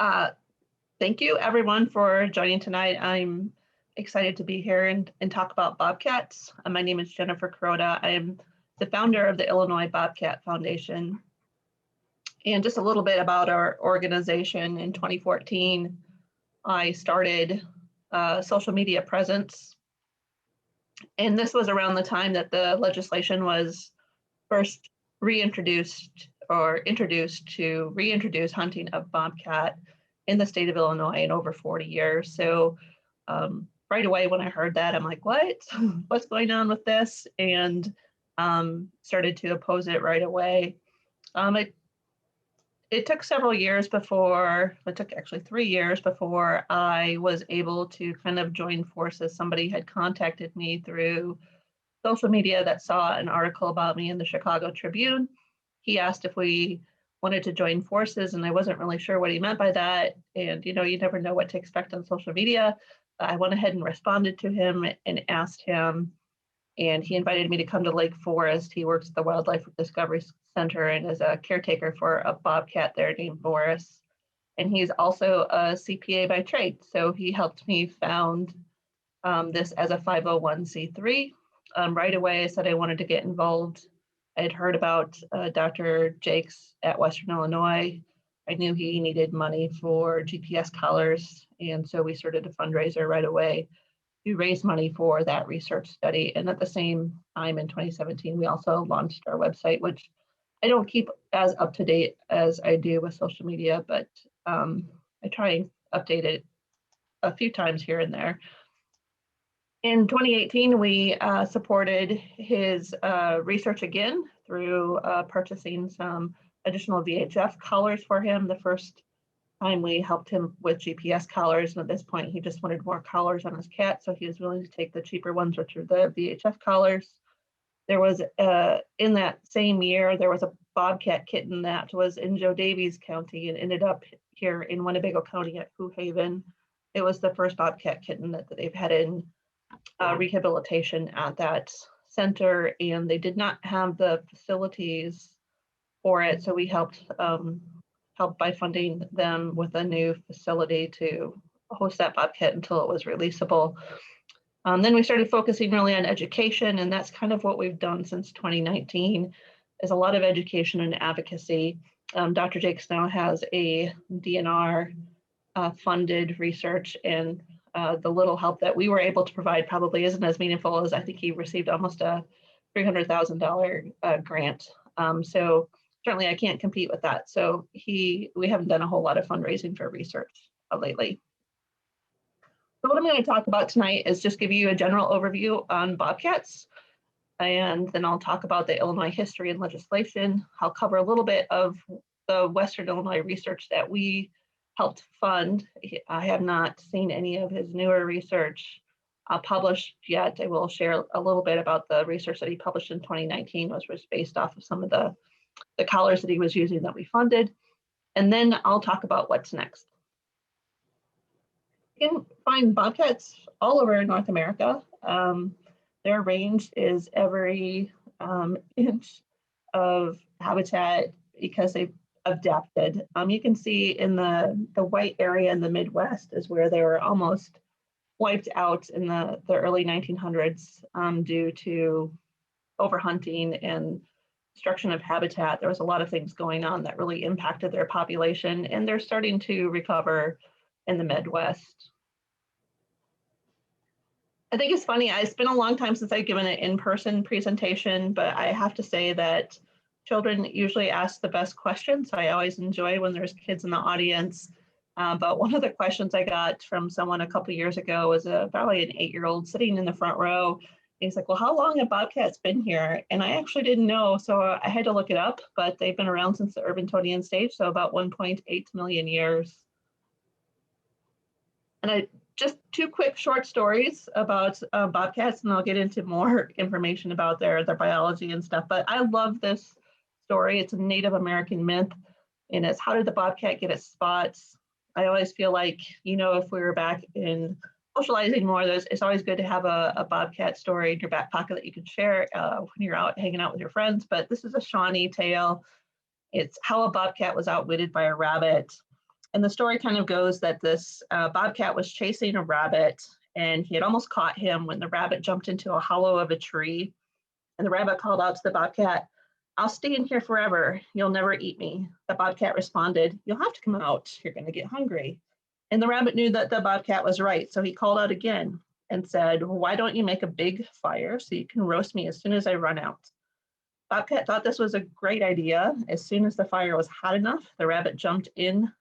Uh, Thank you everyone for joining tonight. I'm excited to be here and talk about bobcats. My name is Jennifer Kuroda. I am the founder of the Illinois Bobcat Foundation. And just a little bit about our organization. In 2014, I started a social media presence. And this was around the time that the legislation was first reintroduced or introduced to reintroduce hunting of bobcat in the state of Illinois in over 40 years. So right away when I heard that, I'm like, what? What's going on with this? And started to oppose it right away. It took several years before, it took actually 3 years before I was able to kind of join forces. Somebody had contacted me through social media that saw an article about me in the Chicago Tribune. He asked if we wanted to join forces, and I wasn't really sure what he meant by that. And you never know what to expect on social media. I went ahead and responded to him and asked him, and he invited me to come to Lake Forest. He works at the Wildlife Discovery Center and is a caretaker for a bobcat there named Boris. And he's also a CPA by trade. So he helped me found this as a 501c3. Right away, I said I wanted to get involved. I had heard about Dr. Jakes at Western Illinois. I knew he needed money for GPS collars. And so we started a fundraiser right away to raise money for that research study. And at the same time in 2017, we also launched our website, which I don't keep as up to date as I do with social media, but I try and update it a few times here and there. In 2018, we supported his research again through purchasing some additional VHF collars for him. The first time we helped him with GPS collars, and at this point, he just wanted more collars on his cat, so he was willing to take the cheaper ones, which are the VHF collars. There was, in that same year, there was a bobcat kitten that was in Joe Davies County and ended up here in Winnebago County at Hoo Haven. It was the first bobcat kitten that they've had in rehabilitation at that center, and they did not have the facilities for it, so we helped by funding them with a new facility to host that bobcat until it was releasable. Then we started focusing really on education, and that's kind of what we've done since 2019, is a lot of education and advocacy. Dr. Jakes now has a DNR funded research, and the little help that we were able to provide probably isn't as meaningful as I think he received almost a $300,000 grant. So certainly I can't compete with that. So we haven't done a whole lot of fundraising for research lately. So what I'm going to talk about tonight is just give you a general overview on bobcats, and then I'll talk about the Illinois history and legislation. I'll cover a little bit of the Western Illinois research that we helped fund. I have not seen any of his newer research published yet. I will share a little bit about the research that he published in 2019, which was based off of some of the collars that he was using that we funded. And then I'll talk about what's next. You can find bobcats all over North America. Their range is every inch of habitat because they've adapted. You can see in the white area in the Midwest is where they were almost wiped out in the early 1900s due to overhunting and destruction of habitat. There was a lot of things going on that really impacted their population, and they're starting to recover in the Midwest. I think it's funny, it's been a long time since I've given an in-person presentation, but I have to say that children usually ask the best questions. So I always enjoy when there's kids in the audience. But one of the questions I got from someone a couple of years ago was probably an 8-year-old sitting in the front row. He's like, well, how long have bobcats been here? And I actually didn't know, so I had to look it up, but they've been around since the Urban stage, so about 1.8 million years. And just 2 quick short stories about bobcats, and I'll get into more information about their biology and stuff. But I love this story. It's a Native American myth, and it's how did the bobcat get its spots? I always feel like, if we were back in socializing more, it's always good to have a bobcat story in your back pocket that you can share when you're out hanging out with your friends. But this is a Shawnee tale. It's how a bobcat was outwitted by a rabbit. And the story kind of goes that this bobcat was chasing a rabbit, and he had almost caught him when the rabbit jumped into a hollow of a tree. And the rabbit called out to the bobcat, "I'll stay in here forever. You'll never eat me." The bobcat responded, "You'll have to come out. You're going to get hungry." And the rabbit knew that the bobcat was right. So he called out again and said, "Well, why don't you make a big fire so you can roast me as soon as I run out?" Bobcat thought this was a great idea. As soon as the fire was hot enough, the rabbit jumped in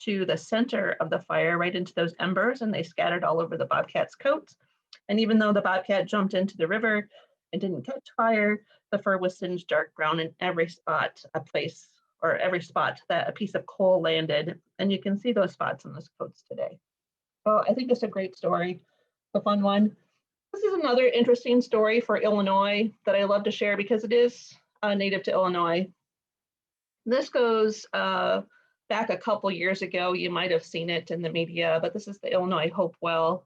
to the center of the fire, right into those embers, and they scattered all over the bobcat's coat. And even though the bobcat jumped into the river and didn't catch fire, the fur was singed dark brown in every spot, every spot that a piece of coal landed. And you can see those spots in those coats today. So I think it's a great story, a fun one. This is another interesting story for Illinois that I love to share because it is native to Illinois. This goes back a couple years ago. You might have seen it in the media, but this is the Illinois Hopewell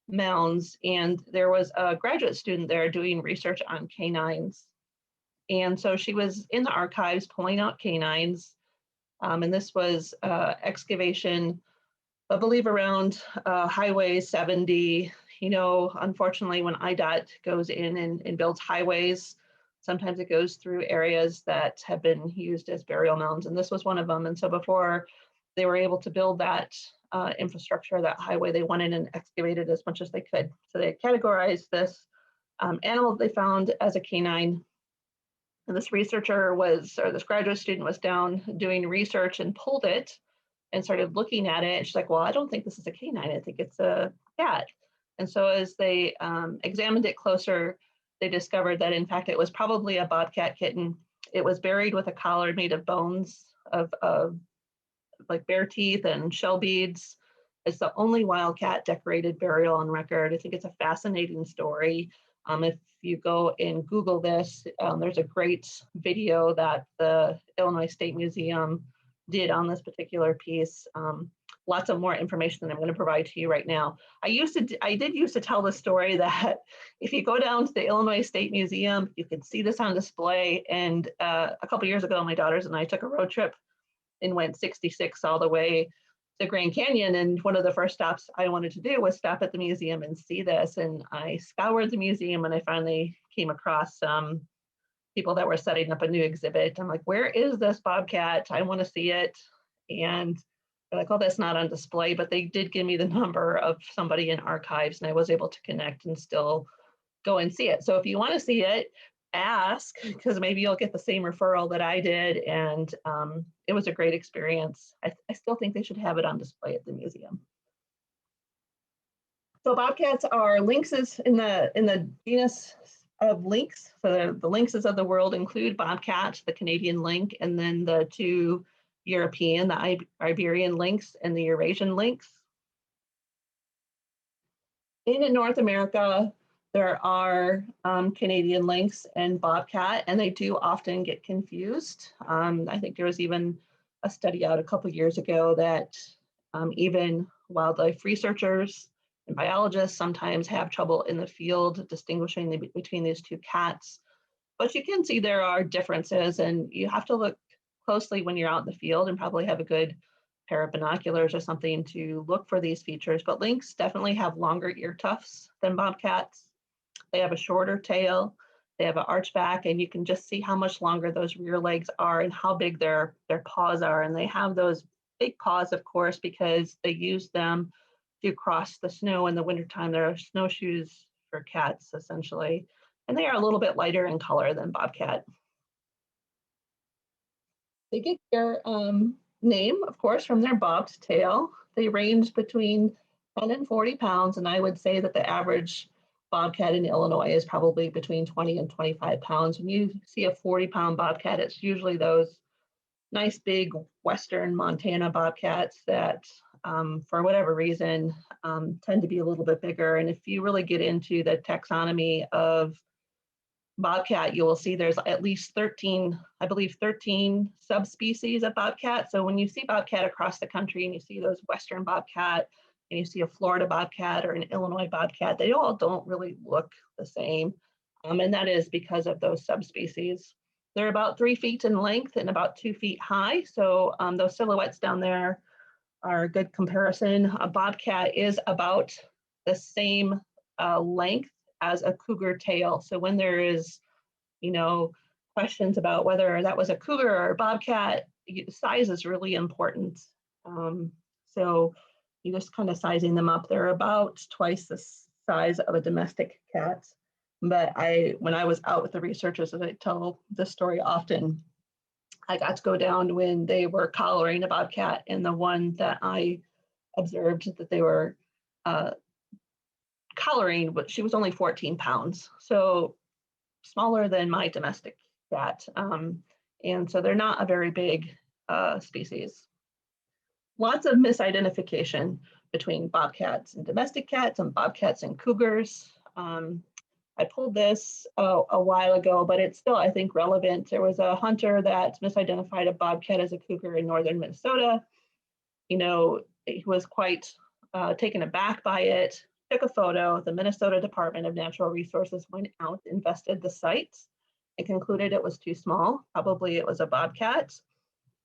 Mounds, and there was a graduate student there doing research on canines. And so she was in the archives pulling out canines, and this was excavation, I believe, around Highway 70. You know, unfortunately, when IDOT goes in and builds highways, sometimes it goes through areas that have been used as burial mounds, and this was one of them. And so before they were able to build that infrastructure, that highway, they went in and excavated as much as they could. So they categorized this animal they found as a canine. And this this graduate student was down doing research and pulled it and started looking at it. And she's like, "Well, I don't think this is a canine. I think it's a cat." And so as they examined it closer, they discovered that in fact it was probably a bobcat kitten. It was buried with a collar made of bones of like bear teeth and shell beads. It's the only wildcat decorated burial on record. I think it's a fascinating story. If you go and Google this, there's a great video that the Illinois State Museum did on this particular piece. Lots of more information than I'm going to provide to you right now. I did used to tell the story that if you go down to the Illinois State Museum, you can see this on display. And a couple years ago, my daughters and I took a road trip and went 66 all the way to Grand Canyon. And one of the first stops I wanted to do was stop at the museum and see this. And I scoured the museum and I finally came across some people that were setting up a new exhibit. I'm like, "Where is this bobcat? I want to see it." And they're like, "Oh, that's not on display," but they did give me the number of somebody in archives and I was able to connect and still go and see it. So if you want to see it, ask, because maybe you'll get the same referral that I did. And it was a great experience. I still think they should have it on display at the museum. So bobcats are lynxes in the genus of lynx. So the lynxes of the world include bobcat, the Canadian lynx, and then the two European, the Iberian lynx and the Eurasian lynx. In North America, there are Canadian lynx and bobcat, and they do often get confused. I think there was even a study out a couple years ago that even wildlife researchers and biologists sometimes have trouble in the field distinguishing between these two cats. But you can see there are differences, and you have to look closely when you're out in the field and probably have a good pair of binoculars or something to look for these features. But lynx definitely have longer ear tufts than bobcats. They have a shorter tail, they have an arch back, and you can just see how much longer those rear legs are and how big their paws are. And they have those big paws, of course, because they use them to cross the snow in the wintertime. They're snowshoes for cats, essentially. And they are a little bit lighter in color than bobcat. They get their name, of course, from their bobbed tail. They range between 10 and 40 pounds, and I would say that the average bobcat in Illinois is probably between 20 and 25 pounds. When you see a 40-pound bobcat, it's usually those nice big Western Montana bobcats that, for whatever reason, tend to be a little bit bigger. And if you really get into the taxonomy of bobcat, you will see there's at least 13, I believe 13 subspecies of bobcat. So when you see bobcat across the country and you see those Western bobcat and you see a Florida bobcat or an Illinois bobcat, they all don't really look the same. And that is because of those subspecies. They're about 3 feet in length and about 2 feet high. So those silhouettes down there are a good comparison. A bobcat is about the same length as a cougar tail. So when there is, questions about whether that was a cougar or a bobcat, size is really important. So you just kind of sizing them up. They're about twice the size of a domestic cat. But when I was out with the researchers, and I tell this story often, I got to go down when they were collaring a bobcat, and the one that I observed that they were collaring, but she was only 14 pounds, so smaller than my domestic cat. And so they're not a very big species. Lots of misidentification between bobcats and domestic cats and bobcats and cougars. I pulled this a while ago, but it's still, I think, relevant. There was a hunter that misidentified a bobcat as a cougar in northern Minnesota. He was quite taken aback by it, took a photo. The Minnesota Department of Natural Resources went out, invested the site, and concluded it was too small. Probably it was a bobcat.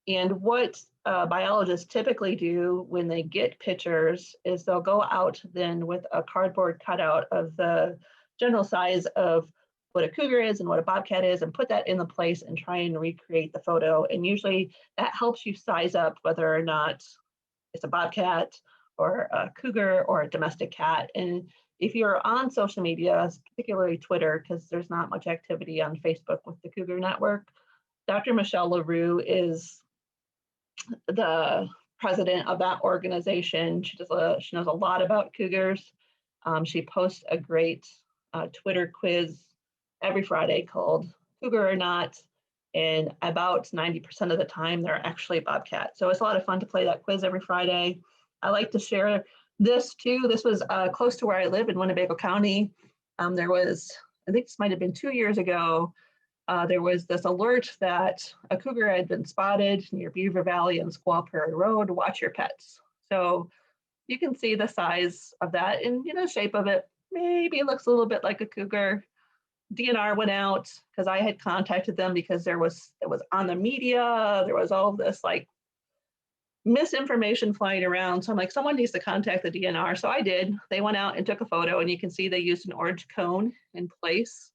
And what biologists typically do when they get pictures is they'll go out then with a cardboard cutout of the general size of what a cougar is and what a bobcat is, and put that in the place and try and recreate the photo. And usually that helps you size up whether or not it's a bobcat or a cougar or a domestic cat. And if you're on social media, particularly Twitter, because there's not much activity on Facebook with the Cougar Network, Dr. Michelle LaRue is the president of that organization. She knows a lot about cougars. She posts a great Twitter quiz every Friday called Cougar or Not, and about 90% of the time they're actually bobcat. So it's a lot of fun to play that quiz every Friday. I like to share this too. This was close to where I live in Winnebago County. There was, I think this might have been 2 years ago, there was this alert that a cougar had been spotted near Beaver Valley and Squaw Prairie Road. Watch your pets. So you can see the size of that, and shape of it. Maybe it looks a little bit like a cougar. DNR went out because I had contacted them because it was on the media. There was all of this like misinformation flying around. So I'm like, someone needs to contact the DNR. So I did. They went out and took a photo, and you can see they used an orange cone in place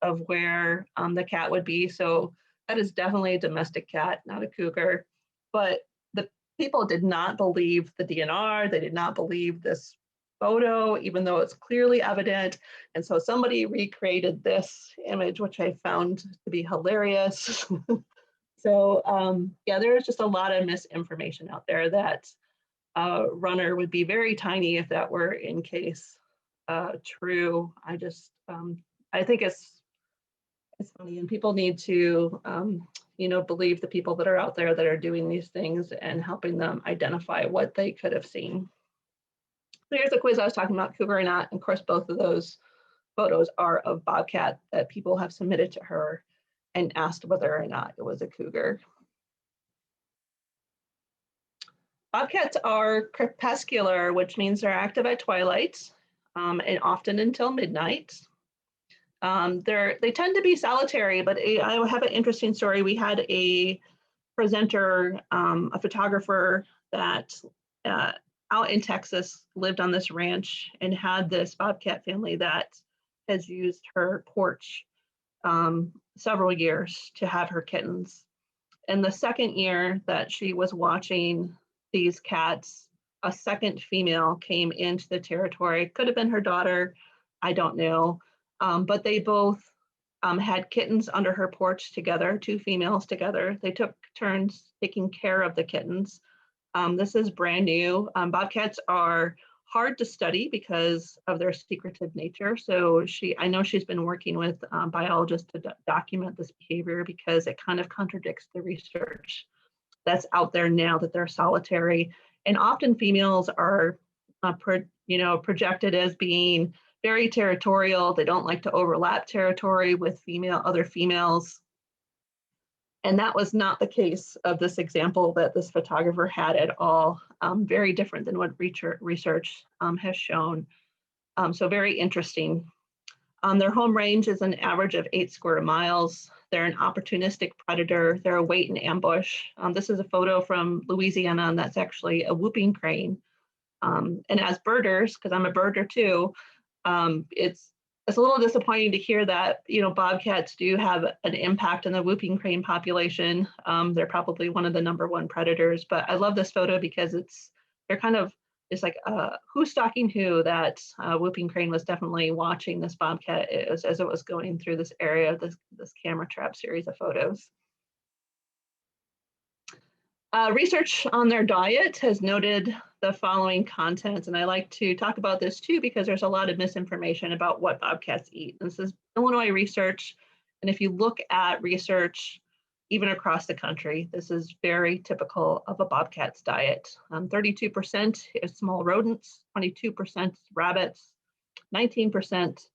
of where the cat would be. So that is definitely a domestic cat, not a cougar. But the people did not believe the DNR. They did not believe this photo, even though it's clearly evident. And so somebody recreated this image, which I found to be hilarious. So yeah, there's just a lot of misinformation out there that runner would be very tiny if that were in case true. I think it's funny, and people need to believe the people that are out there that are doing these things and helping them identify what they could have seen. So here's the quiz I was talking about, Cougar or Not. And of course, both of those photos are of bobcat that people have submitted to her and asked whether or not it was a cougar. Bobcats are crepuscular, which means they're active at twilight and often until midnight. They tend to be solitary, but I have an interesting story. We had a presenter, a photographer that out in Texas lived on this ranch and had this bobcat family that has used her porch several years to have her kittens. And the second year that she was watching these cats, a second female came into the territory. Could have been her daughter, I don't know. But they both had kittens under her porch together, two females together. They took turns taking care of the kittens. This is brand new. Bobcats are hard to study because of their secretive nature. So I know she's been working with biologists to document this behavior because it kind of contradicts the research that's out there now that they're solitary. And often females are projected as being very territorial. They don't like to overlap territory with other females. And that was not the case of this example that this photographer had at all. Very different than what research has shown. So very interesting. Their home range is an average of 8 square miles. They're an opportunistic predator. They're a wait and ambush. This is a photo from Louisiana, and that's actually a whooping crane. And as birders, because I'm a birder too, it's a little disappointing to hear that, you know, bobcats do have an impact on the whooping crane population. They're probably one of the #1 predators, but I love this photo because they're kind of, it's like who's stalking who. That whooping crane was definitely watching this bobcat as it was going through this area, this camera trap series of photos. Research on their diet has noted the following contents, and I like to talk about this too because there's a lot of misinformation about what bobcats eat. This is Illinois research, and if you look at research even across the country, this is very typical of a bobcat's diet. 32% is small rodents, 22% rabbits, 19%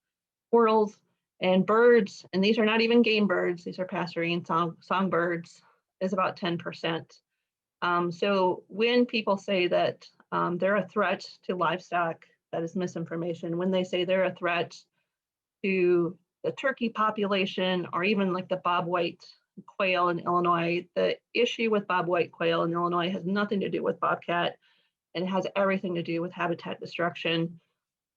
squirrels, and birds, and these are not even game birds, these are passerine songbirds, is about 10%. So when people say that they're a threat to livestock, that is misinformation. When they say they're a threat to the turkey population or even like the bobwhite quail in Illinois, the issue with bobwhite quail in Illinois has nothing to do with bobcat, and it has everything to do with habitat destruction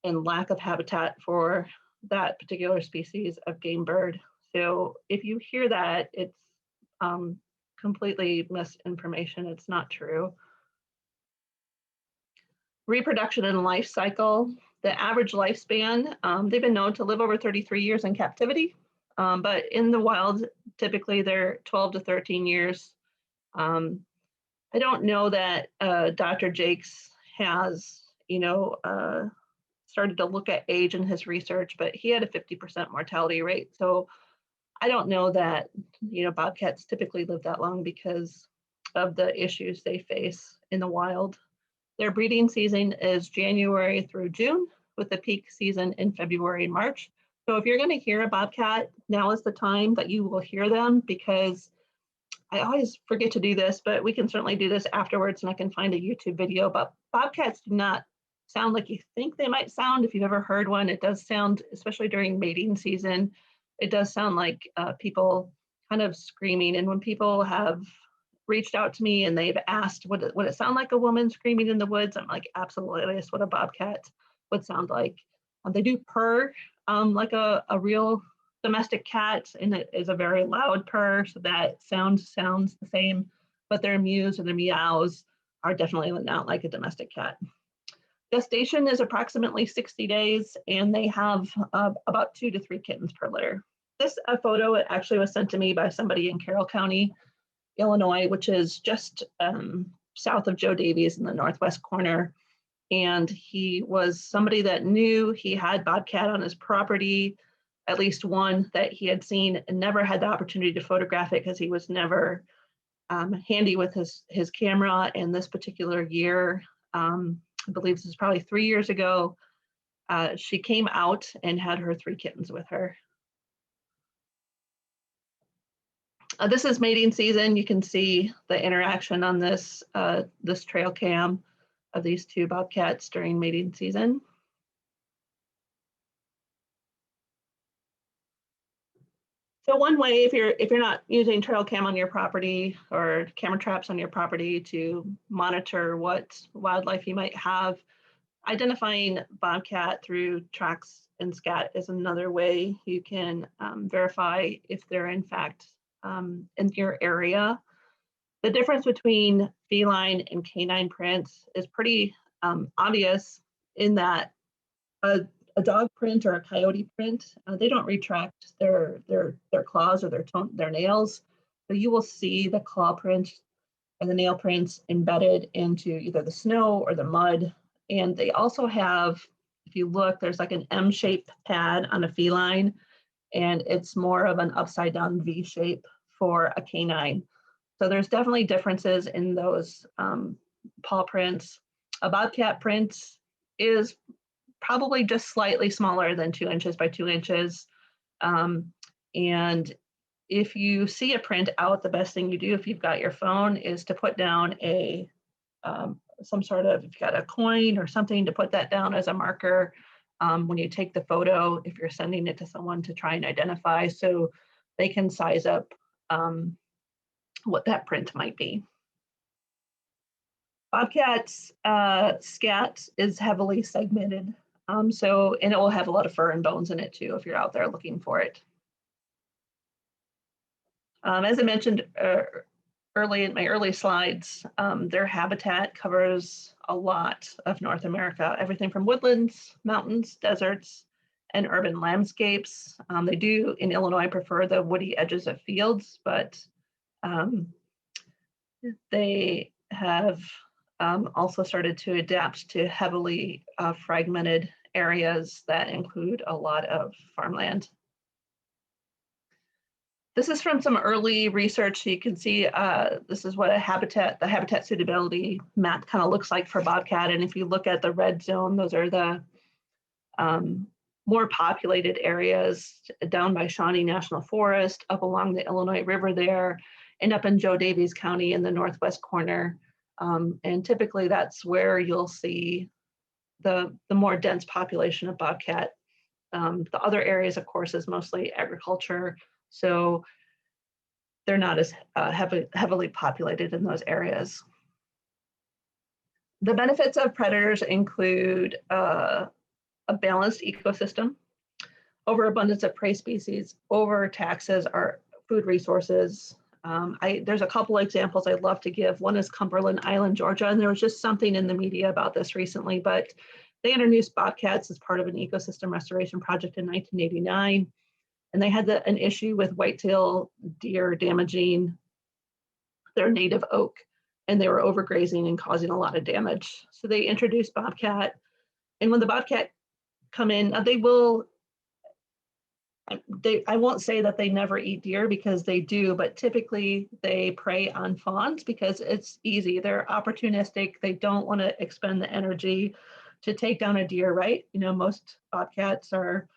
and lack of habitat for that particular species of game bird. So if you hear that, it's completely misinformation. It's not true. Reproduction and life cycle. The average lifespan, they've been known to live over 33 years in captivity, but in the wild, typically they're 12 to 13 years. I don't know that Dr. Jakes has, you know, started to look at age in his research, but he had a 50% mortality rate. So I don't know that, you know, bobcats typically live that long because of the issues they face in the wild. Their breeding season is January through June, with the peak season in February and March. So if you're going to hear a bobcat, now is the time that you will hear them, because I always forget to do this, but we can certainly do this afterwards and I can find a YouTube video. But bobcats do not sound like you think they might sound. If you've ever heard one, it does sound, especially during mating season, it does sound like people kind of screaming. And when people have reached out to me and they've asked, would it sound like a woman screaming in the woods? I'm like, absolutely, that's what a bobcat would sound like. They do purr like a real domestic cat, and it is a very loud purr, so that sounds the same, but their mews or their meows are definitely not like a domestic cat. Gestation is approximately 60 days, and they have about 2 to 3 kittens per litter. This photo actually was sent to me by somebody in Carroll County, Illinois, which is just south of Joe Davies in the northwest corner. And he was somebody that knew he had bobcat on his property, at least one that he had seen, and never had the opportunity to photograph it because he was never handy with his camera. And this particular year, I believe this is probably 3 years ago, she came out and had her 3 kittens with her. This is mating season. You can see the interaction on this this trail cam of these 2 bobcats during mating season. So one way, if you're not using trail cam on your property or camera traps on your property to monitor what wildlife you might have, identifying bobcat through tracks and scat is another way you can verify if they're in fact in your area. The difference between feline and canine prints is pretty obvious in that a dog print or a coyote print, they don't retract their claws or their nails. So you will see the claw print and the nail prints embedded into either the snow or the mud. And they also have, if you look, there's like an M-shaped pad on a feline, and it's more of an upside down V shape for a canine. So there's definitely differences in those paw prints. A bobcat print is probably just slightly smaller than 2 inches by 2 inches. And if you see a print out, the best thing you do if you've got your phone is to put down a some sort of, if you've got a coin or something, to put that down as a marker when you take the photo, if you're sending it to someone to try and identify. So they can size up what that print might be. Bobcat's scat is heavily segmented, and it will have a lot of fur and bones in it too if you're out there looking for it. As I mentioned early in my early slides, their habitat covers a lot of North America, everything from woodlands, mountains, deserts, and urban landscapes. They do in Illinois prefer the woody edges of fields, but they have also started to adapt to heavily fragmented areas that include a lot of farmland. This is from some early research. You can see this is what the habitat suitability map kind of looks like for bobcat. And if you look at the red zone, those are the more populated areas down by Shawnee National Forest, up along the Illinois River there, and up in Joe Davies County in the northwest corner. And typically that's where you'll see the more dense population of bobcat. The other areas, of course, is mostly agriculture. So they're not as heavily populated in those areas. The benefits of predators include a balanced ecosystem, overabundance of prey species, overtaxes our food resources. There's a couple examples I'd love to give. One is Cumberland Island, Georgia, and there was just something in the media about this recently, but they introduced bobcats as part of an ecosystem restoration project in 1989. And they had an issue with whitetail deer damaging their native oak, and they were overgrazing and causing a lot of damage. So they introduced bobcat, and when the bobcat come in, I won't say that they never eat deer because they do, but typically they prey on fawns because it's easy. They're opportunistic. They don't want to expend the energy to take down a deer, right? You know, most bobcats are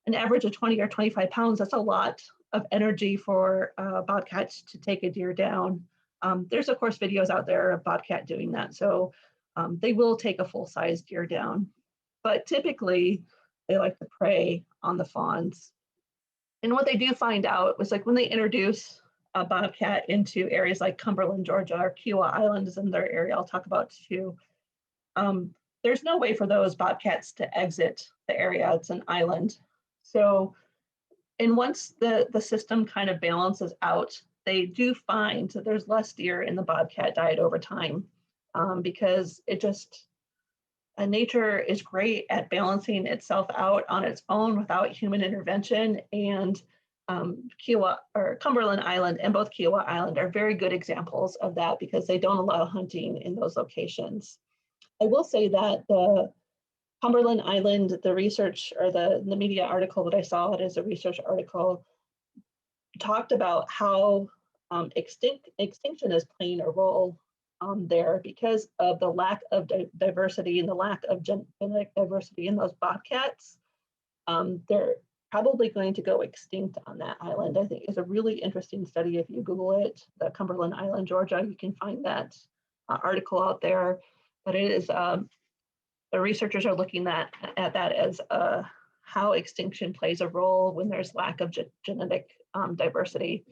an average of 20 or 25 pounds. That's a lot of energy for bobcats to take a deer down. There's of course videos out there of bobcat doing that. So they will take a full-size deer down, but typically they like to prey on the fawns. And what they do find out was like when they introduce a bobcat into areas like Cumberland, Georgia, or Kiwa Island is in their area, I'll talk about too. There's no way for those bobcats to exit the area. It's an island. So, and once the system kind of balances out, they do find that there's less deer in the bobcat diet over time because nature is great at balancing itself out on its own without human intervention. And Cumberland Island and both Kiwa Island are very good examples of that because they don't allow hunting in those locations. I will say that the Cumberland Island, the research or the media article that I saw, it is a research article, talked about how extinction is playing a role there because of the lack of diversity and the lack of genetic diversity in those bobcats. They're probably going to go extinct on that island. I think it's a really interesting study. If you Google it, the Cumberland Island, Georgia, you can find that article out there. But it is the researchers are looking at that as how extinction plays a role when there's lack of genetic diversity.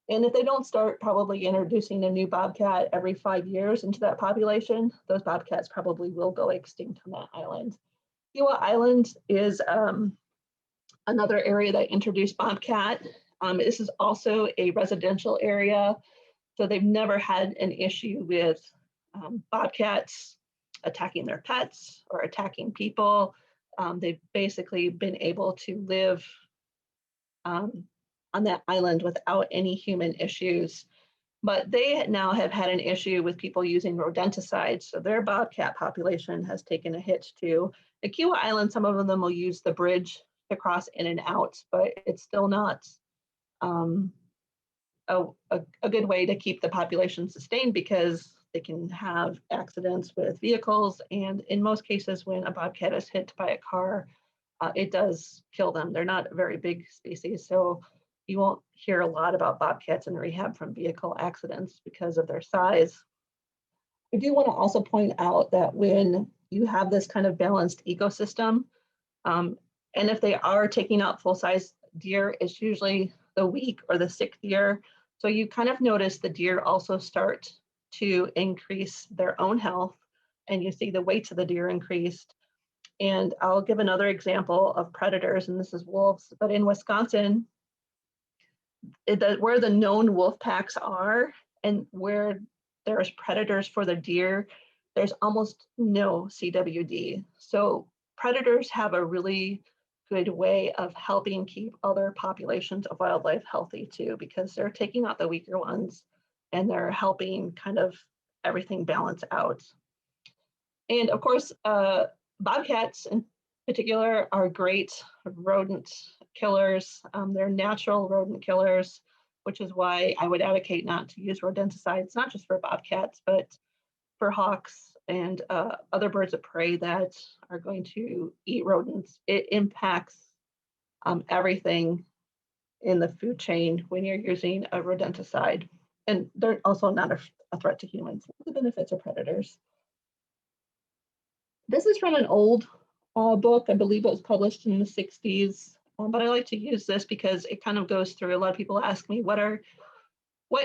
And if they don't start probably introducing a new bobcat every 5 years into that population, those bobcats probably will go extinct on that island. Kiwa Island is another area that introduced bobcat. This is also a residential area, so they've never had an issue with bobcats attacking their pets or attacking people. They've basically been able to live on that island without any human issues. But they now have had an issue with people using rodenticides, so their bobcat population has taken a hit too. At Kiwa Island, some of them will use the bridge to cross in and out, but it's still not a good way to keep the population sustained because they can have accidents with vehicles, and in most cases when a bobcat is hit by a car, it does kill them. They're not a very big species, so you won't hear a lot about bobcats in rehab from vehicle accidents because of their size. I do want to also point out that when you have this kind of balanced ecosystem, and if they are taking out full-size deer, it's usually the weak or the sick deer. So you kind of notice the deer also start to increase their own health, and you see the weights of the deer increased. And I'll give another example of predators, and this is wolves. But in Wisconsin, where the known wolf packs are and where there's predators for the deer, there's almost no CWD. So predators have a really good way of helping keep other populations of wildlife healthy too, because they're taking out the weaker ones and they're helping kind of everything balance out. And of course, bobcats in particular are great rodent killers. They're natural rodent killers, which is why I would advocate not to use rodenticides, not just for bobcats, but for hawks and other birds of prey that are going to eat rodents. It impacts everything in the food chain when you're using a rodenticide. And they're also not a threat to humans. The benefits of predators. This is from an old book. I believe it was published in the 60s. But I like to use this because it kind of goes through. A lot of people ask me what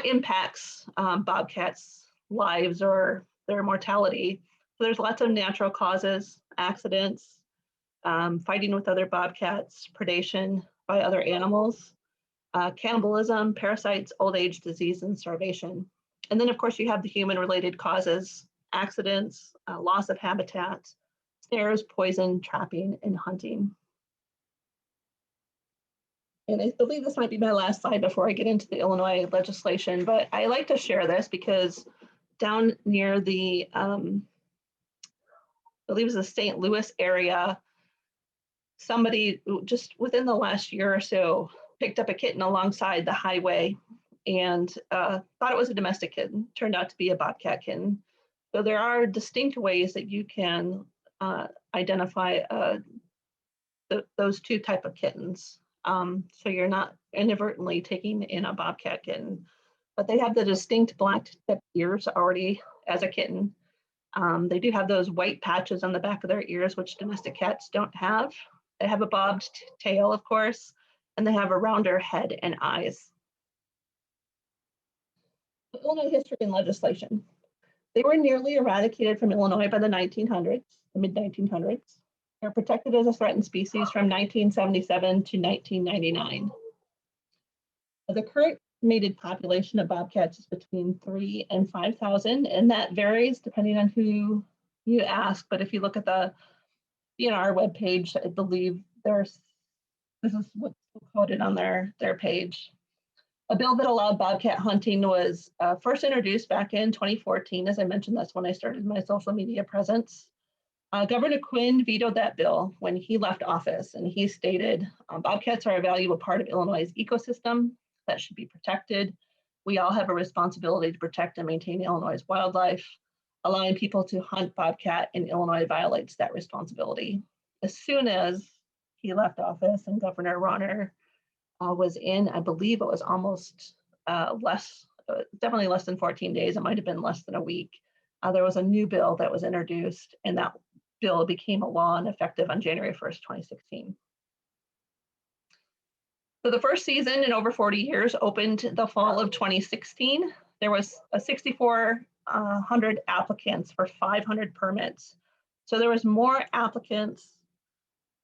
impacts bobcats' lives or their mortality. So there's lots of natural causes, accidents, fighting with other bobcats, predation by other animals, cannibalism, parasites, old age, disease, and starvation. And then of course you have the human-related causes, accidents, loss of habitat, snares, poison, trapping, and hunting. And I believe this might be my last slide before I get into the Illinois legislation, but I like to share this because down near the, I believe it was the St. Louis area, somebody just within the last year or so picked up a kitten alongside the highway and thought it was a domestic kitten, turned out to be a bobcat kitten. So there are distinct ways that you can identify those two type of kittens. So you're not inadvertently taking in a bobcat kitten, but they have the distinct black tipped ears already as a kitten. They do have those white patches on the back of their ears, which domestic cats don't have. They have a bobbed tail, of course, and they have a rounder head and eyes. Illinois history and legislation. They were nearly eradicated from Illinois by the 1900s, the mid-1900s. They're protected as a threatened species from 1977 to 1999. The current mated population of bobcats is between 3,000 and 5,000, and that varies depending on who you ask. But if you look at the DNR webpage, I believe this is what's quoted on their page. A bill that allowed bobcat hunting was first introduced back in 2014. As I mentioned, that's when I started my social media presence. Governor Quinn vetoed that bill when he left office, and he stated, bobcats are a valuable part of Illinois' ecosystem that should be protected. We all have a responsibility to protect and maintain Illinois' wildlife. Allowing people to hunt bobcat in Illinois violates that responsibility. As soon as he left office and Governor Ronner was in, I believe it was almost definitely less than 14 days. It might have been less than a week. There was a new bill that was introduced, and that bill became a law and effective on January 1st, 2016. So the first season in over 40 years opened the fall of 2016. There was 6,400 applicants for 500 permits. So there was more applicants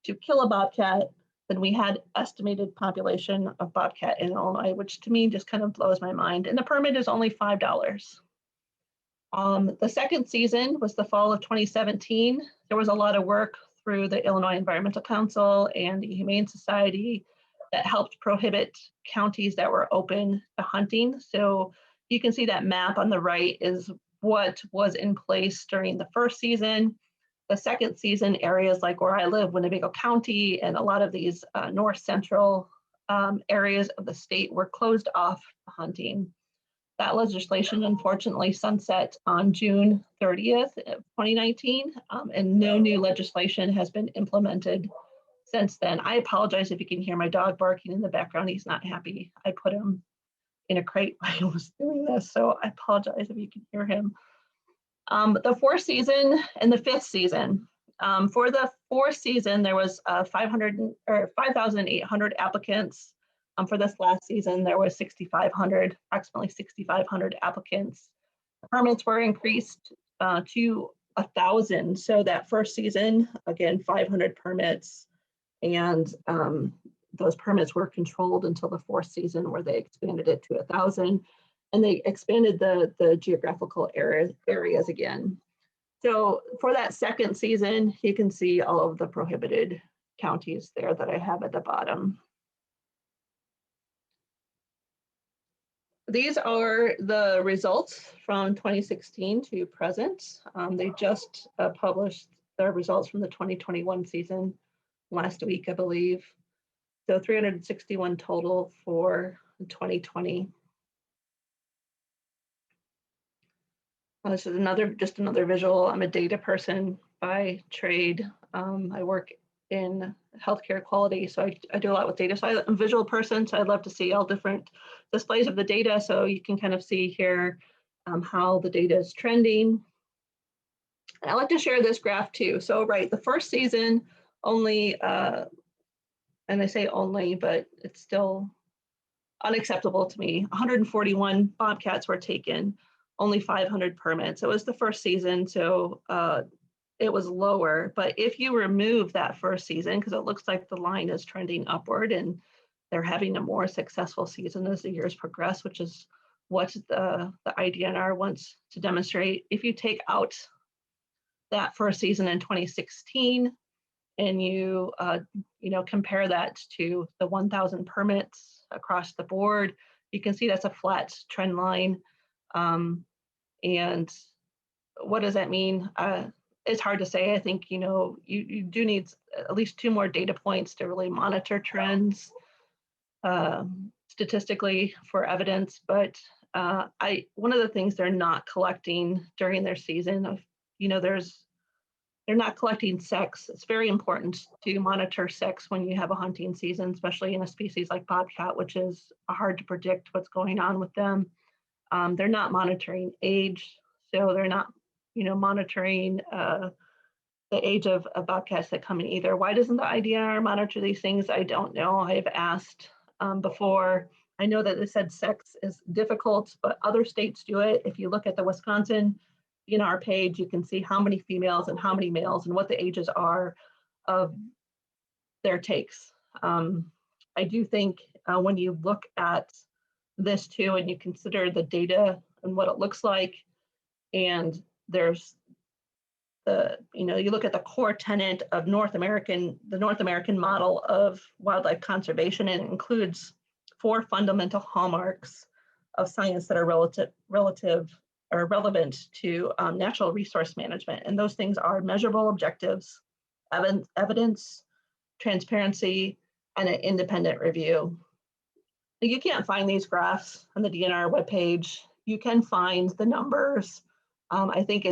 to kill a bobcat than we had estimated population of bobcat in Illinois, which to me just kind of blows my mind. And the permit is only $5. The second season was the fall of 2017. There was a lot of work through the Illinois Environmental Council and the Humane Society that helped prohibit counties that were open to hunting. So you can see that map on the right is what was in place during the first season. The second season, areas like where I live, Winnebago County, and a lot of these north central areas of the state were closed off to hunting. That legislation unfortunately sunset on June 30th of 2019, and no new legislation has been implemented since then. I apologize if you can hear my dog barking in the background. He's not happy. I put him in a crate while I was doing this, so I apologize if you can hear him. The fourth season and the fifth season. For the fourth season, there was 5,800 applicants. For this last season, there was approximately 6,500 applicants. Permits were increased to 1,000. So that first season, again, 500 permits, and those permits were controlled until the fourth season, where they expanded it to 1,000, and they expanded the geographical areas again. So for that second season, you can see all of the prohibited counties there that I have at the bottom. These are the results from 2016 to present. They just published their results from the 2021 season last week, I believe. So 361 total for 2020. This is just another visual. I'm a data person by trade. I work in healthcare quality, so I do a lot with data. So I'm a visual person, so I'd love to see all different displays of the data, so you can kind of see here how the data is trending. And I like to share this graph too. So right, the first season only, and I say only, but it's still unacceptable to me. 141 bobcats were taken, only 500 permits. It was the first season, so it was lower. But if you remove that first season, because it looks like the line is trending upward and they're having a more successful season as the years progress, which is what the IDNR wants to demonstrate. If you take out that first season in 2016 and you compare that to the 1,000 permits across the board, you can see that's a flat trend line. And what does that mean? It's hard to say. I think, you do need at least 2 more data points to really monitor trends statistically for evidence. But one of the things they're not collecting during their season, they're not collecting sex. It's very important to monitor sex when you have a hunting season, especially in a species like bobcat, which is hard to predict what's going on with them. They're not monitoring age, so they're not, monitoring the age of bobcats that come in either. Why doesn't the IDNR monitor these things? I don't know. I've asked before. I know that they said sex is difficult, but other states do it. If you look at the Wisconsin DNR page, you can see how many females and how many males and what the ages are of their takes. I do think when you look at this too, and you consider the data and what it looks like, and there's you look at the core tenet of the North American model of wildlife conservation, and it includes 4 fundamental hallmarks of science that are relevant to natural resource management. And those things are measurable objectives, evidence, transparency, and an independent review. You can't find these graphs on the DNR webpage. You can find the numbers. I think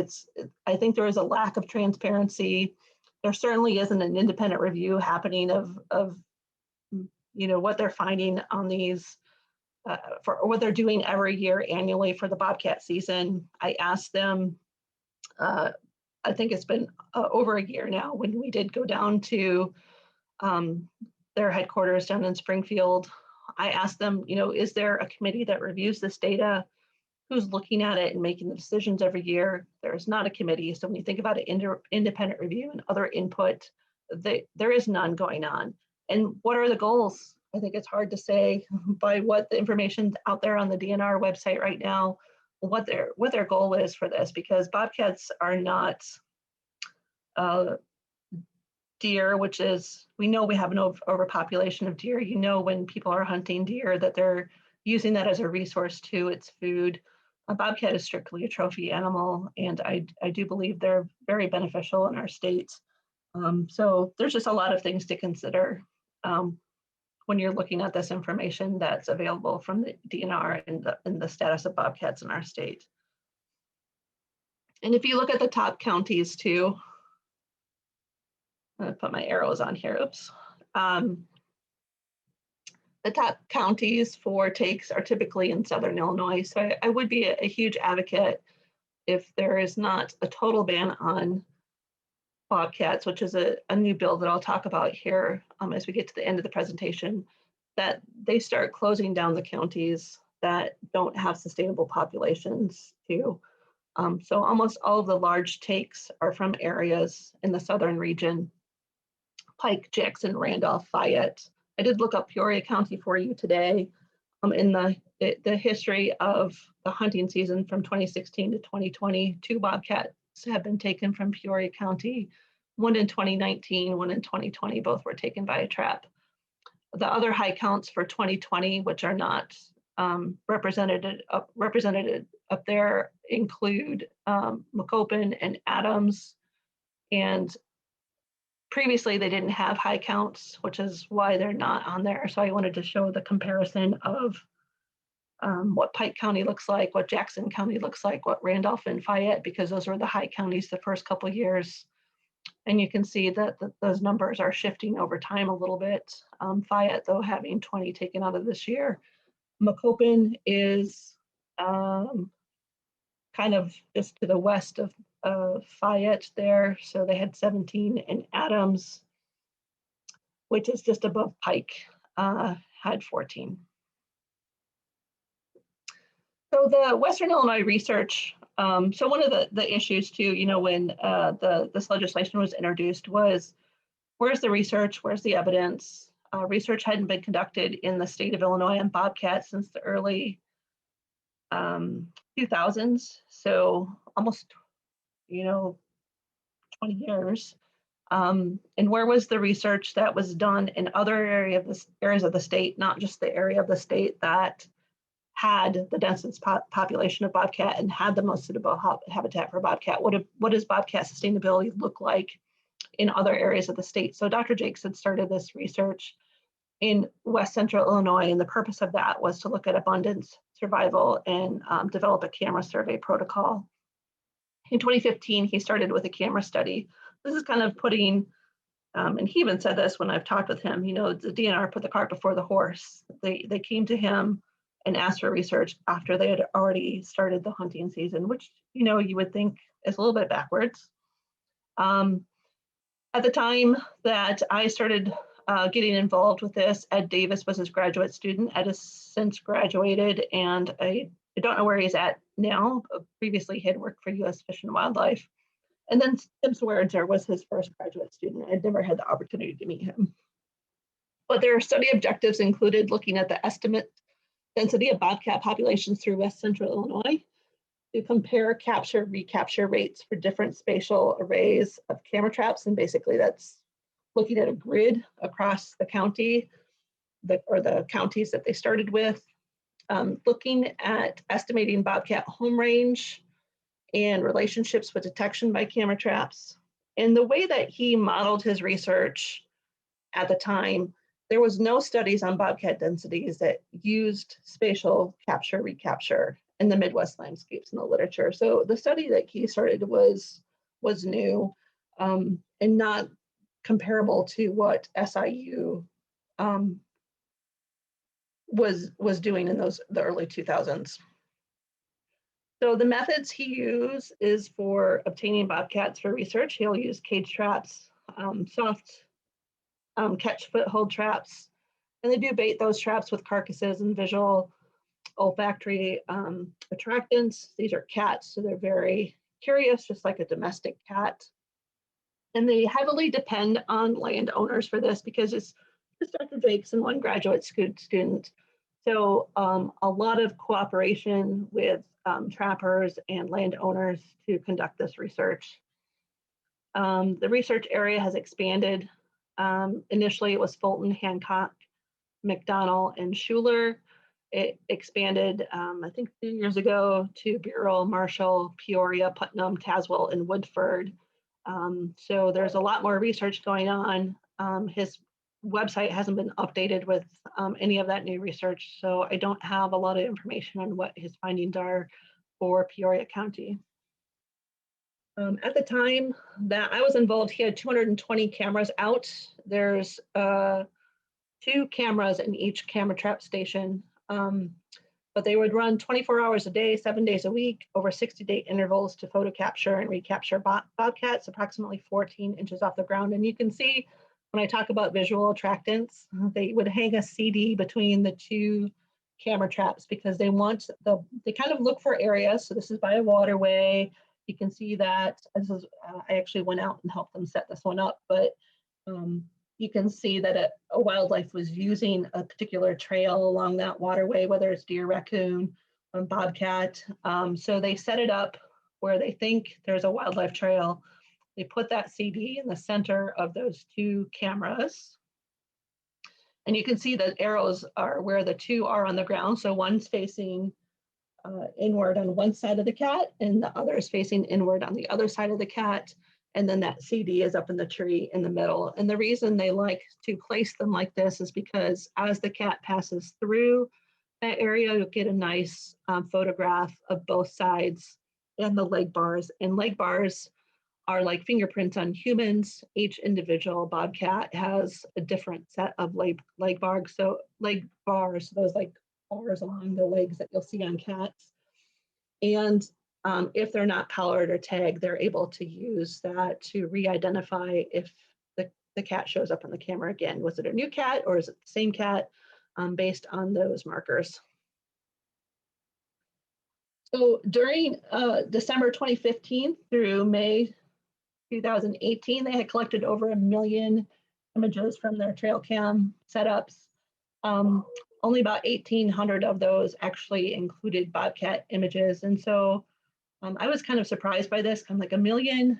there is a lack of transparency. There certainly isn't an independent review happening of what they're finding on these for what they're doing every year annually for the bobcat season. I asked them, I think it's been over a year now, when we did go down to their headquarters down in Springfield. I asked them, is there a committee that reviews this data? Who's looking at it and making the decisions every year? There is not a committee. So when you think about an independent review and other input, there is none going on. And what are the goals? I think it's hard to say by what the information's out there on the DNR website right now, what their goal is for this, because bobcats are not deer, which is, we know we have an overpopulation of deer. When people are hunting deer, that they're using that as a resource too. It's food. A bobcat is strictly a trophy animal, and I do believe they're very beneficial in our state. So there's just a lot of things to consider when you're looking at this information that's available from the DNR and the status of bobcats in our state. And if you look at the top counties too, I'm gonna put my arrows on here, oops. The top counties for takes are typically in Southern Illinois. So I would be a huge advocate if there is not a total ban on bobcats, which is a new bill that I'll talk about here as we get to the end of the presentation. that they start closing down the counties that don't have sustainable populations too. So almost all of the large takes are from areas in the southern region: Pike, Jackson, Randolph, Fayette. I did look up Peoria County for you today. In the history of the hunting season from 2016 to 2020, 2 bobcats have been taken from Peoria County, one in 2019, one in 2020, both were taken by a trap. The other high counts for 2020, which are not represented up there, include Macoupin and Adams. And previously they didn't have high counts, which is why they're not on there. So I wanted to show the comparison of what Pike County looks like, what Jackson County looks like, what Randolph and Fayette, because those were the high counties the first couple of years. And you can see that those numbers are shifting over time a little bit. Fayette, though, having 20 taken out of this year. Macoupin is kind of just to the west of Fayette there. So they had 17, and Adams, which is just above Pike, had 14. So the Western Illinois research, so one of the issues too, you know, when this legislation was introduced was, where's the research, where's the evidence? Research hadn't been conducted in the state of Illinois on bobcats since the early 2000s, so almost, you know, 20 years. And where was the research that was done in other areas of the state, not just the area of the state that had the densest population of bobcat and had the most suitable habitat for bobcat? What does bobcat sustainability look like in other areas of the state? So Dr. Jakes had started this research in West Central Illinois, and the purpose of that was to look at abundance, survival, and develop a camera survey protocol. In 2015, he started with a camera study. This is kind of putting, and he even said this when I've talked with him, you know, the DNR put the cart before the horse. They came to him and asked for research after they had already started the hunting season, which, you know, you would think is a little bit backwards. At the time that I started getting involved with this, Ed Davis was his graduate student. Ed has since graduated, and I don't know where he's at now. Previously, he had worked for U.S. Fish and Wildlife. And then Tim Swearinger was his first graduate student. I'd never had the opportunity to meet him. But their study objectives included looking at the estimate density of bobcat populations through West Central Illinois, to compare capture recapture rates for different spatial arrays of camera traps. And basically that's looking at a grid across the county, or the counties that they started with, looking at estimating bobcat home range and relationships with detection by camera traps. And the way that he modeled his research at the time, there was no studies on bobcat densities that used spatial capture recapture in the Midwest landscapes in the literature. So the study that he started was new, and not comparable to what SIU was doing in the early 2000s. So the methods he used is for obtaining bobcats for research. He'll use cage traps, soft catch foothold traps, and they do bait those traps with carcasses and visual olfactory attractants. These are cats, so they're very curious, just like a domestic cat. And they heavily depend on landowners for this, because it's just Dr. Jakes and one graduate student. So a lot of cooperation with trappers and landowners to conduct this research. The research area has expanded. Initially, it was Fulton, Hancock, McDonnell, and Schuler. It expanded, I think 2 years ago, to Bureau, Marshall, Peoria, Putnam, Tazewell, and Woodford. So there's a lot more research going on. His website hasn't been updated with any of that new research, so I don't have a lot of information on what his findings are for Peoria County. At the time that I was involved, he had 220 cameras out. There's 2 cameras in each camera trap station, but they would run 24 hours a day, 7 days a week, over 60-day intervals to photo capture and recapture bobcats approximately 14 inches off the ground. And you can see when I talk about visual attractants, they would hang a CD between the two camera traps because they want they kind of look for areas. So this is by a waterway. You can see that this is, I actually went out and helped them set this one up, but you can see that a wildlife was using a particular trail along that waterway, whether it's deer, raccoon, bobcat. So they set it up where they think there's a wildlife trail. They put that CD in the center of those two cameras. And you can see the arrows are where the two are on the ground. So one's facing inward on one side of the cat and the other is facing inward on the other side of the cat. And then that CD is up in the tree in the middle. And the reason they like to place them like this is because as the cat passes through that area, you'll get a nice photograph of both sides and the leg bars. And leg bars are like fingerprints on humans. Each individual bobcat has a different set of leg bars. So leg bars, those like bars along the legs that you'll see on cats. And if they're not collared or tagged, they're able to use that to re-identify if the cat shows up on the camera again. Was it a new cat or is it the same cat, based on those markers? So during December 2015 through May 2018, they had collected over 1 million images from their trail cam setups. Only about 1,800 of those actually included bobcat images. And so I was kind of surprised by this. I'm like 1 million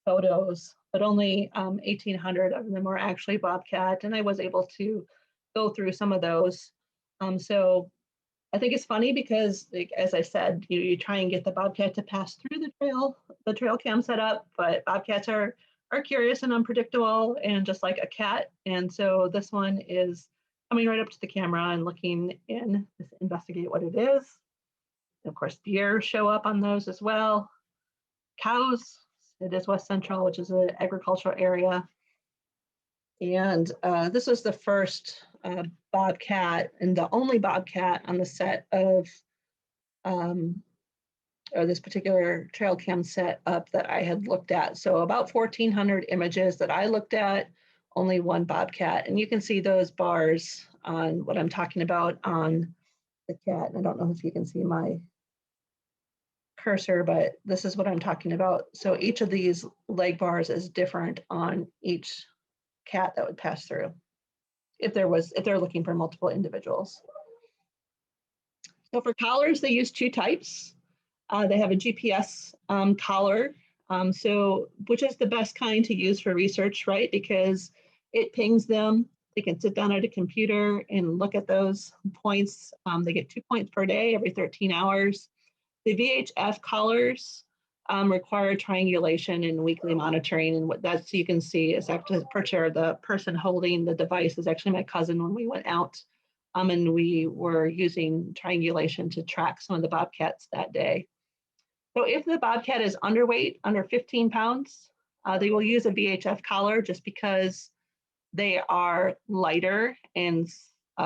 photos, but only 1,800 of them were actually bobcat. And I was able to go through some of those. So I think it's funny because, like, as I said, you try and get the bobcat to pass through the trail cam setup, but bobcats are curious and unpredictable and just like a cat. And so this one is coming right up to the camera and looking in to investigate what it is. And of course, deer show up on those as well. Cows, it is West Central, which is an agricultural area. And this was the first bobcat and the only bobcat on the set of or this particular trail cam set up that I had looked at. So about 1,400 images that I looked at, only one bobcat. And you can see those bars on what I'm talking about on the cat. And I don't know if you can see my cursor, but this is what I'm talking about. So each of these leg bars is different on each cat that would pass through if they're looking for multiple individuals. So for collars, they use two types. They have a GPS collar, which is the best kind to use for research, right? Because it pings them. They can sit down at a computer and look at those points. They get 2 points per day every 13 hours. The VHF collars require triangulation and weekly monitoring. And what that's, you can see is actually a picture of the person holding the device is actually my cousin when we went out. And we were using triangulation to track some of the bobcats that day. So if the bobcat is underweight, under 15 pounds, they will use a VHF collar just because they are lighter and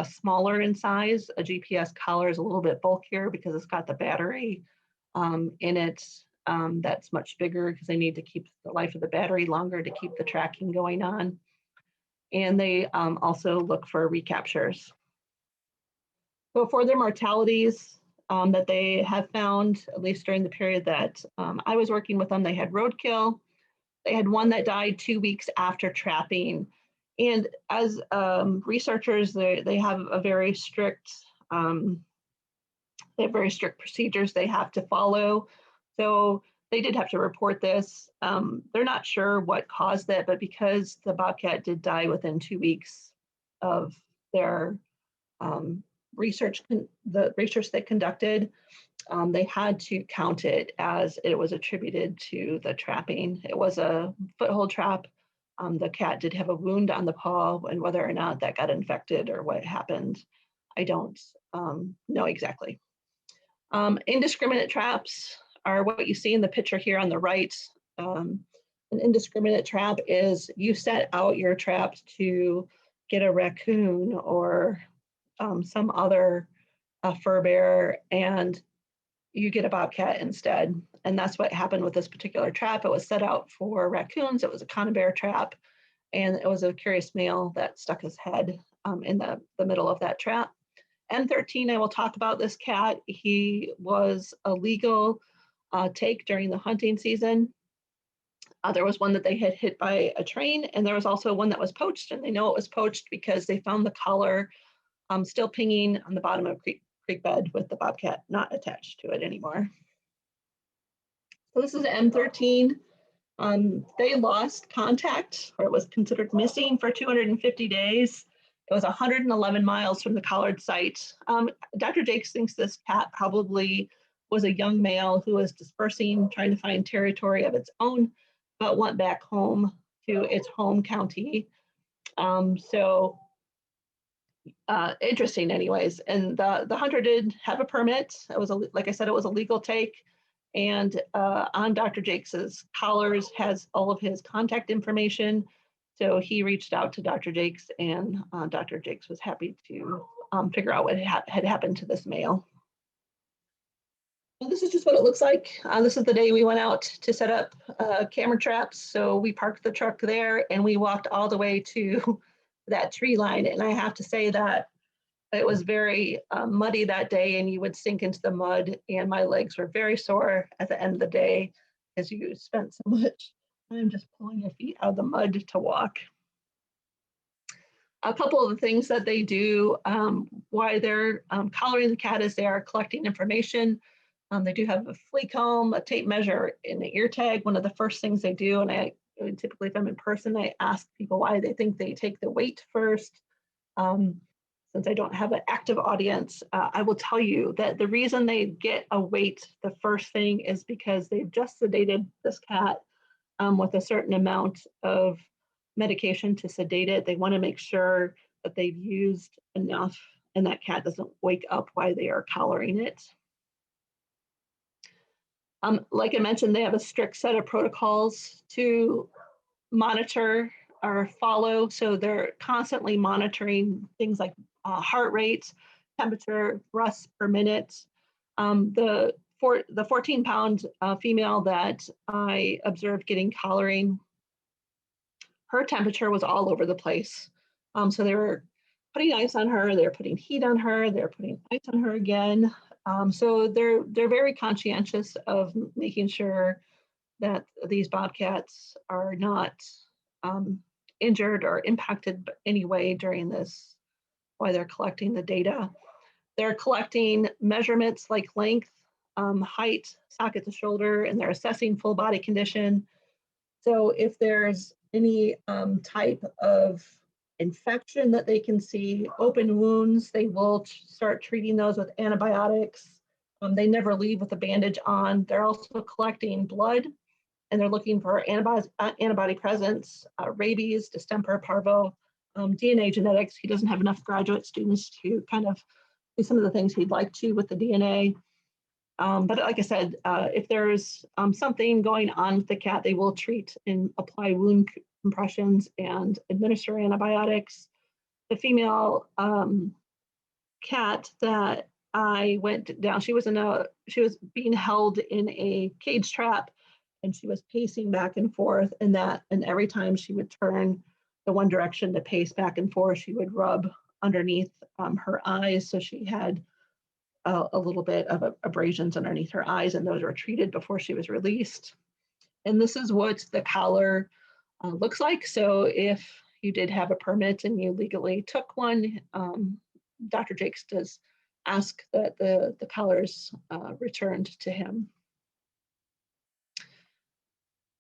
smaller in size. A GPS collar is a little bit bulkier because it's got the battery in it that's much bigger because they need to keep the life of the battery longer to keep the tracking going on. And they also look for recaptures. So for their mortalities that they have found, at least during the period that I was working with them, they had roadkill. They had one that died 2 weeks after trapping. And as researchers, they have a very strict, procedures they have to follow. So they did have to report this. They're not sure what caused it, but because the bobcat did die within 2 weeks of their research they conducted, they had to count it as it was attributed to the trapping. It was a foothold trap. The cat did have a wound on the paw, and whether or not that got infected or what happened, I don't know exactly. Indiscriminate traps are what you see in the picture here on the right. An indiscriminate trap is you set out your trap to get a raccoon or some other fur bearer, and you get a bobcat instead. And that's what happened with this particular trap. It was set out for raccoons. It was a conibear trap. and it was a curious male that stuck his head in the middle of that trap. M13, I will talk about this cat. He was a legal take during the hunting season. There was one that they had hit by a train, and there was also one that was poached, and they know it was poached because they found the collar still pinging on the bottom of creek bed with the bobcat not attached to it anymore. So this is M13. They lost contact, or it was considered missing, for 250 days. It was 111 miles from the collared site. Dr. Jakes thinks this cat probably was a young male who was dispersing, trying to find territory of its own, but went back home to its home county. Interesting anyways. And the hunter did have a permit. It was, like I said, it was a legal take. And on Dr. Jakes's collars has all of his contact information. So he reached out to Dr. Jakes, and Dr. Jakes was happy to figure out what had happened to this male. Well, this is just what it looks like. This is the day we went out to set up camera traps. So we parked the truck there and we walked all the way to that tree line. And I have to say that it was very muddy that day, and you would sink into the mud, and my legs were very sore at the end of the day as you spent so much time just pulling your feet out of the mud to walk. A couple of the things that they do while they're collaring the cat is they are collecting information. They do have a flea comb, a tape measure, and an ear tag. One of the first things they do, and typically if I'm in person, I ask people why they think they take the weight first. Since I don't have an active audience, I will tell you that the reason they get a weight the first thing is because they've just sedated this cat with a certain amount of medication to sedate it. They want to make sure that they've used enough and that cat doesn't wake up while they are collaring it. Like I mentioned, they have a strict set of protocols to monitor or follow. So they're constantly monitoring things like heart rate, temperature, breaths per minute. The 14-pound female that I observed getting collaring, her temperature was all over the place. So they were putting ice on her, they're putting heat on her, they're putting ice on her again. So they're very conscientious of making sure that these bobcats are not injured or impacted anyway during this while they're collecting the data. They're collecting measurements like length, height, socket to shoulder, and they're assessing full body condition. So if there's any type of infection that they can see, open wounds, they will start treating those with antibiotics. They never leave with a bandage on. They're also collecting blood, and they're looking for antibody presence, rabies, distemper, parvo, DNA genetics. He doesn't have enough graduate students to kind of do some of the things he'd like to with the DNA. But like I said, if there's something going on with the cat, they will treat and apply wound compressions and administer antibiotics. The female cat that I went down, she was being held in a cage trap, and she was pacing back and forth, and every time she would turn the one direction to pace back and forth, she would rub underneath her eyes. So she had a little bit of abrasions underneath her eyes, and those were treated before she was released. And this is what the collar looks like. So if you did have a permit and you legally took one, Dr. Jakes does ask that the collars returned to him.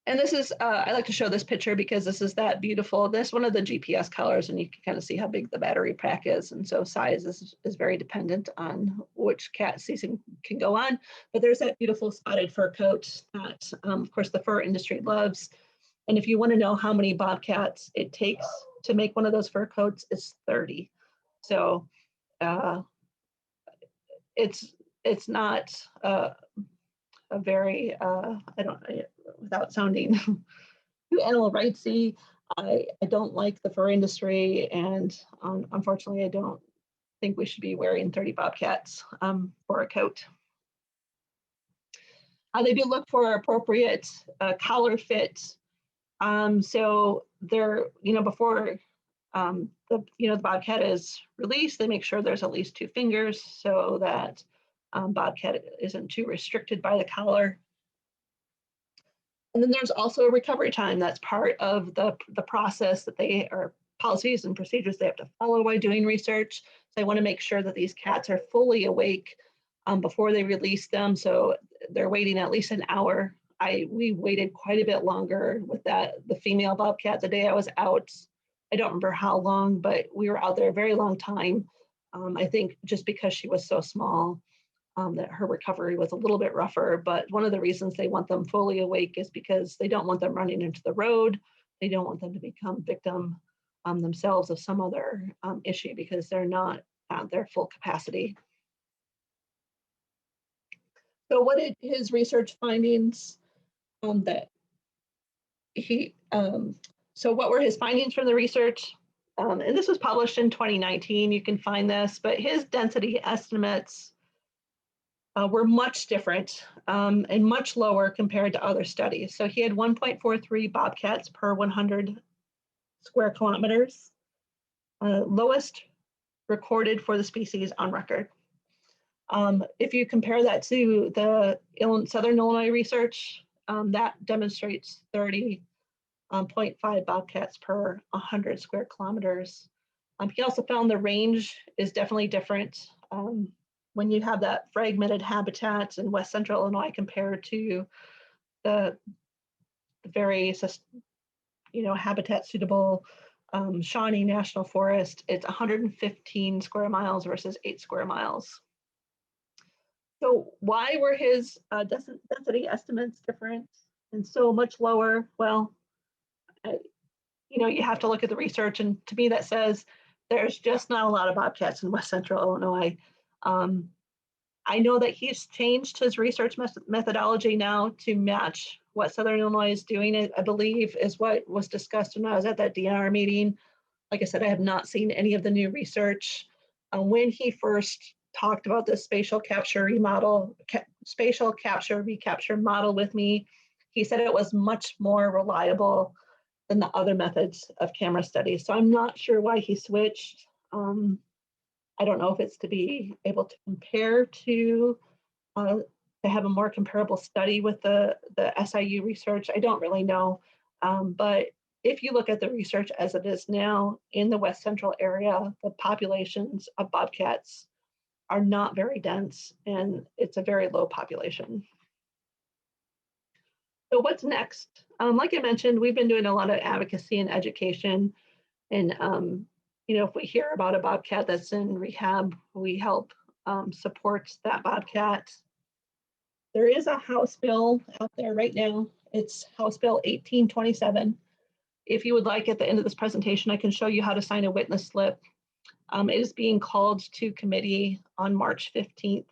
And this is, I like to show this picture because this is that beautiful. This one of the GPS collars, and you can kind of see how big the battery pack is. And so size is very dependent on which cat season can go on. But there's that beautiful spotted fur coat that, of course, the fur industry loves. And if you want to know how many bobcats it takes to make one of those fur coats, it's 30. So it's not a very, without sounding too animal rightsy, I don't like the fur industry, and unfortunately, I don't think we should be wearing 30 bobcats for a coat. They do look for appropriate collar fit. So they're, before the bobcat is released, they make sure there's at least 2 fingers so that bobcat isn't too restricted by the collar. And then there's also a recovery time. That's part of the process that they are policies and procedures they have to follow while doing research. So I want to make sure that these cats are fully awake before they release them. So they're waiting at least an hour. We waited quite a bit longer with the female bobcat. The day I was out, I don't remember how long, but we were out there a very long time. I think just because she was so small, that her recovery was a little bit rougher. But one of the reasons they want them fully awake is because they don't want them running into the road. They don't want them to become victim themselves of some other issue because they're not at their full capacity. So what did his research findings so what were his findings from the research? And this was published in 2019, you can find this, but his density estimates were much different and much lower compared to other studies. So he had 1.43 bobcats per 100 square kilometers, lowest recorded for the species on record. If you compare that to the Southern Illinois research, that demonstrates 30.5 bobcats per 100 square kilometers. He also found the range is definitely different. When you have that fragmented habitat in West Central Illinois compared to the very, habitat suitable Shawnee National Forest, it's 115 square miles versus 8 square miles. So why were his density estimates different and so much lower? Well, you have to look at the research, and to me that says there's just not a lot of bobcats in West Central Illinois. I know that he's changed his research methodology now to match what Southern Illinois is doing. I believe is what was discussed when I was at that DNR meeting. Like I said, I have not seen any of the new research. When he first talked about the spatial capture recapture model with me, he said it was much more reliable than the other methods of camera studies. So I'm not sure why he switched. I don't know if it's to be able to compare to have a more comparable study with the SIU research. I don't really know. But if you look at the research as it is now in the West Central area, the populations of bobcats are not very dense, and it's a very low population. So what's next? Like I mentioned, we've been doing a lot of advocacy and education, and if we hear about a bobcat that's in rehab, we help support that bobcat. There is a House bill out there right now. It's House Bill 1827. If you would like, at the end of this presentation, I can show you how to sign a witness slip. It is being called to committee on March 15th.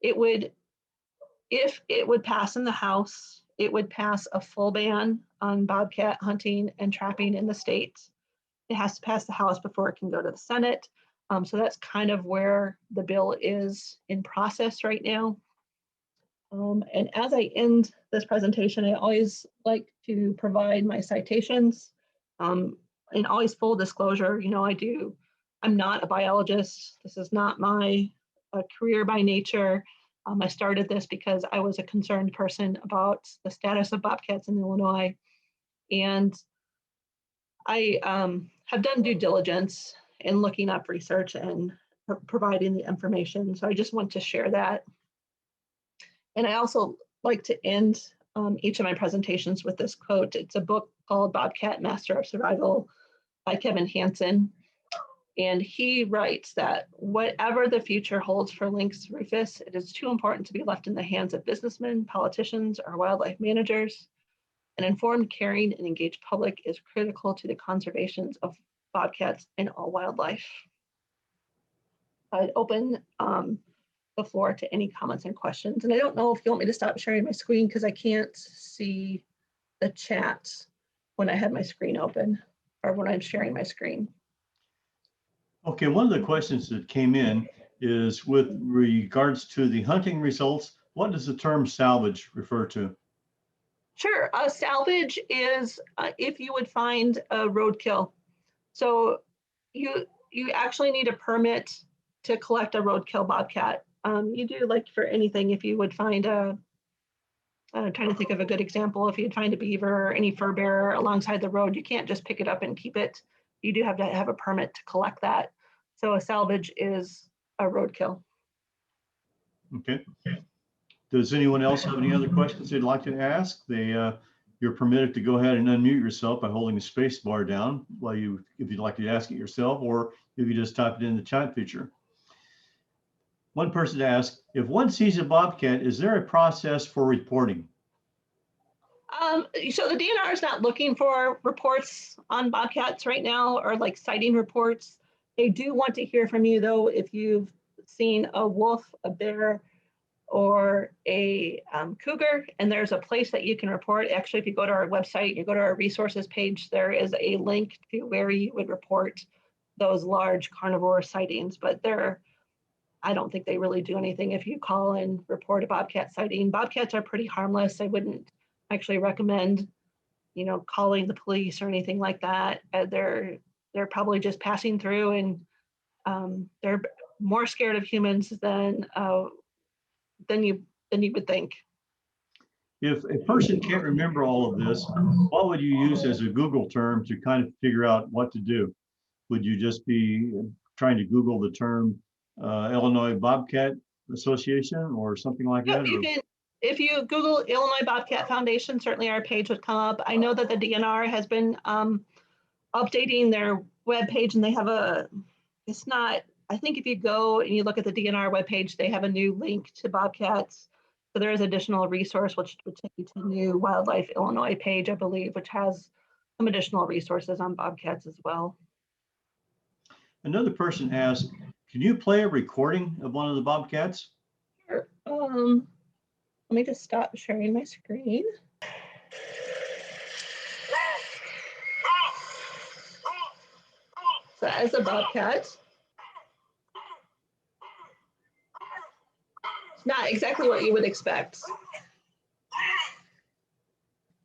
If it would pass in the House, it would pass a full ban on bobcat hunting and trapping in the state. It has to pass the House before it can go to the Senate. So that's kind of where the bill is in process right now. And as I end this presentation, I always like to provide my citations. And always full disclosure, I'm not a biologist. This is not my career by nature. I started this because I was a concerned person about the status of bobcats in Illinois. And I have done due diligence in looking up research and providing the information. So I just want to share that. And I also like to end each of my presentations with this quote. It's a book called Bobcat Master of Survival by Kevin Hansen. And he writes that whatever the future holds for Lynx rufus, it is too important to be left in the hands of businessmen, politicians, or wildlife managers. An informed, caring, and engaged public is critical to the conservation of bobcats and all wildlife. I'd open the floor to any comments and questions. And I don't know if you want me to stop sharing my screen because I can't see the chat when I have my screen open or when I'm sharing my screen. Okay, one of the questions that came in is with regards to the hunting results, what does the term salvage refer to? Sure. Salvage is if you would find a roadkill. So you actually need a permit to collect a roadkill bobcat. You do like for anything. If you would find I'm trying to think of a good example. If you'd find a beaver or any fur bearer alongside the road, you can't just pick it up and keep it. You do have to have a permit to collect that. So a salvage is a roadkill. Okay. Does anyone else have any other questions they'd like to ask? You're permitted to go ahead and unmute yourself by holding the space bar down while if you'd like to ask it yourself, or if you just type it in the chat feature. One person asked, if one sees a bobcat, is there a process for reporting? So the DNR is not looking for reports on bobcats right now, or like sighting reports. They do want to hear from you though, if you've seen a wolf, a bear, or a cougar, and there's a place that you can report. Actually, if you go to our website, you go to our resources page, there is a link to where you would report those large carnivore sightings, but I don't think they really do anything if you call and report a bobcat sighting. Bobcats are pretty harmless. I wouldn't actually recommend, calling the police or anything like that. They're probably just passing through, and they're more scared of humans than you would think. If a person can't remember all of this, what would you use as a Google term to kind of figure out what to do? Would you just be trying to Google the term Illinois Bobcat Association or something like that? You can, if you Google Illinois Bobcat Foundation, certainly our page would come up. I know that the DNR has been updating their webpage, and they have I think if you go and you look at the DNR webpage, they have a new link to bobcats. So there is additional resource, which would take you to the new Wildlife Illinois page, I believe, which has some additional resources on bobcats as well. Another person asked, can you play a recording of one of the bobcats? Sure. Let me just stop sharing my screen. So as a bobcat, not exactly what you would expect.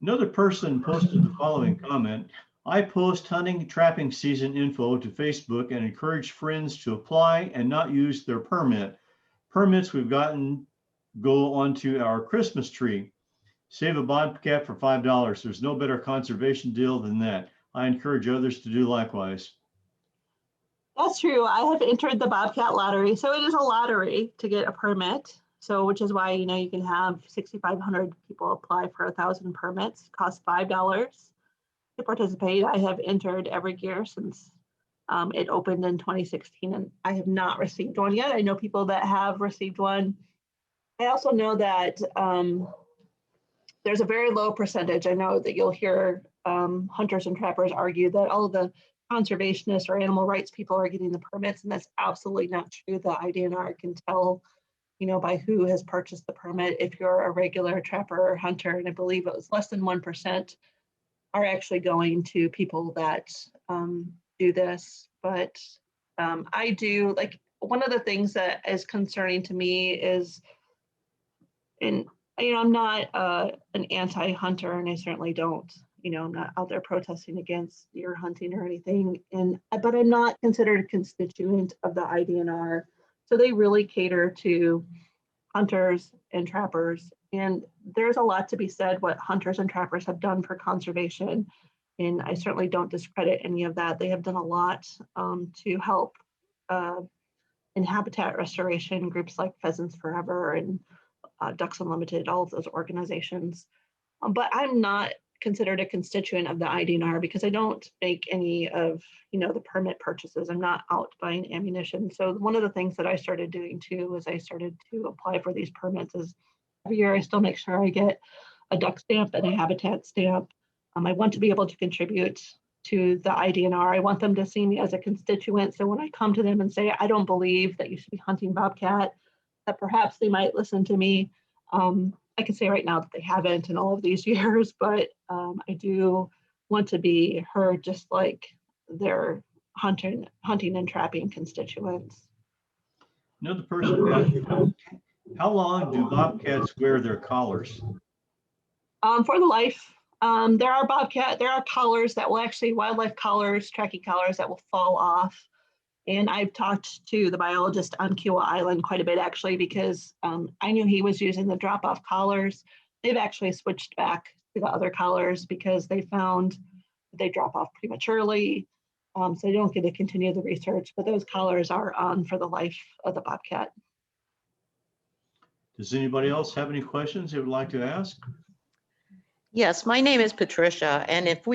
Another person posted the following comment. I post hunting trapping season info to Facebook and encourage friends to apply and not use their permit. Permits we've gotten go onto our Christmas tree. Save a bobcat for $5. There's no better conservation deal than that. I encourage others to do likewise. That's true. I have entered the Bobcat lottery. So it is a lottery to get a permit. So which is why, you can have 6,500 people apply for 1,000 permits. It costs $5 to participate. I have entered every year since it opened in 2016, and I have not received one yet. I know people that have received one. I also know that there's a very low percentage. I know that you'll hear hunters and trappers argue that all of the conservationists or animal rights people are getting the permits, and that's absolutely not true. The IDNR can tell, by who has purchased the permit if you're a regular trapper or hunter, and I believe it was less than 1% are actually going to people that do this. But I do, like, one of the things that is concerning to me is, and I'm not an anti-hunter, and I certainly don't, I'm not out there protesting against deer hunting or anything, but I'm not considered a constituent of the IDNR. So they really cater to hunters and trappers. And there's a lot to be said what hunters and trappers have done for conservation. And I certainly don't discredit any of that. They have done a lot to help in habitat restoration, groups like Pheasants Forever and Ducks Unlimited, all of those organizations. But I'm not considered a constituent of the IDNR because I don't make any of, the permit purchases. I'm not out buying ammunition. So one of the things that I started doing too is I started to apply for these permits is every year I still make sure I get a duck stamp and a habitat stamp. I want to be able to contribute to the IDNR. I want them to see me as a constituent. So when I come to them and say, I don't believe that you should be hunting bobcat, that perhaps they might listen to me. I can say right now that they haven't in all of these years, but I do want to be heard just like their hunting and trapping constituents. Another person asked, how long do bobcats wear their collars? For the life, there are collars that will actually, wildlife collars, tracking collars that will fall off. And I've talked to the biologist on Kiwa Island quite a bit actually, because I knew he was using the drop-off collars. They've actually switched back to the other collars because they found that they drop off prematurely. So they don't get to continue the research, but those collars are on for the life of the bobcat. Does anybody else have any questions they would like to ask? Yes, my name is Patricia, and if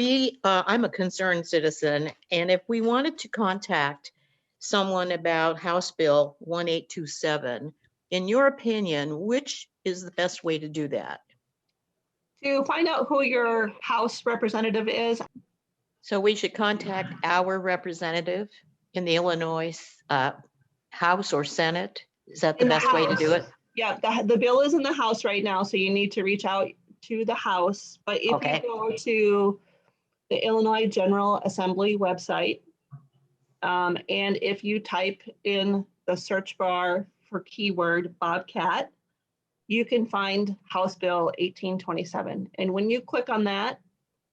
I'm a concerned citizen, and if we wanted to contact someone about House Bill 1827, in your opinion, which is the best way to do that? To find out who your House representative is, So we should contact our representative in the Illinois House or Senate? Is that the In the best way to do it? yeah, the bill is in the House right now, so you need to reach out to the House. But if Okay. you go to the Illinois General Assembly website, and if you type in the search bar for keyword Bobcat, you can find House Bill 1827. And when you click on that,